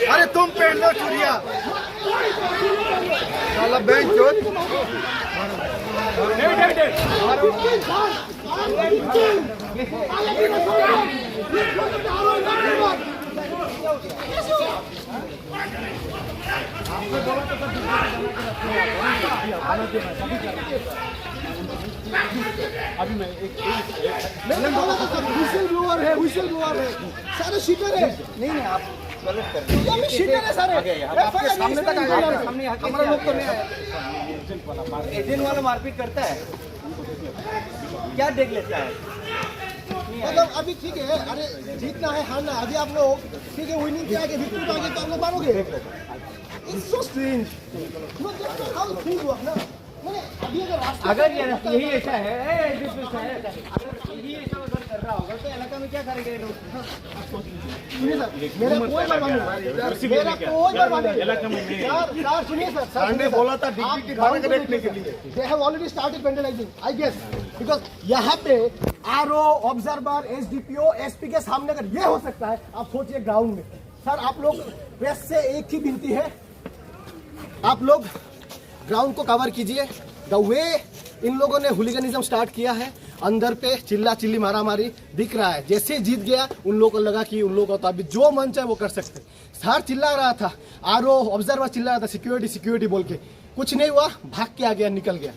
अरे तुम पहन लो चूड़िया साला बैंक चोट अभी मैं व्हिसल ब्लोअर है सारे शीटर है। नहीं आप गलत कर रहे हैं। शीटर है सारे आपके सामने तक आ गया सामने हमारा लोग तो नहीं आया। एजेंट वाला मारपीट करता है क्या देख लेता है। मतलब अभी ठीक है, अरे जीतना है हारना है, अभी आप लोग ठीक है विनिंग के आगे विक्ट्री पे आगे तो आप लोग मारोगे। It's so strange. मतलब हाउ थिंक हुआ ना मैंने अभी अगर यही ऐसा है अगर यही ऐसा कर रहा होगा तो इलाका में क्या करेंगे लोग। मेरा कोई परवाह नहीं, मेरा कोई परवाह नहीं यार सुनिए सर ने बोला था डिग्री की थाने को देखने के लिए they have already started vandalising I guess because यहाँ पे आरओ ऑब्जर्वर एसडीपीओ एसपी के सामने अगर ये हो सकता है आप सोचिए ग्राउंड में। सर आप लोग प्रेस से एक ही विनती है, आप लोग ग्राउंड को कवर कीजिए। द वे इन लोगों ने हुलिगनिज्म स्टार्ट किया है, अंदर पे चिल्ला चिल्ली मारा मारी दिख रहा है। जैसे जीत गया उन लोगों को लगा कि उन लोगों को तो अभी जो मन चाहे वो कर सकते। सर चिल्ला रहा था, आरओ ऑब्जर्वर चिल्ला रहा था सिक्योरिटी सिक्योरिटी बोल के, कुछ नहीं हुआ, भाग के आ गया, निकल गया।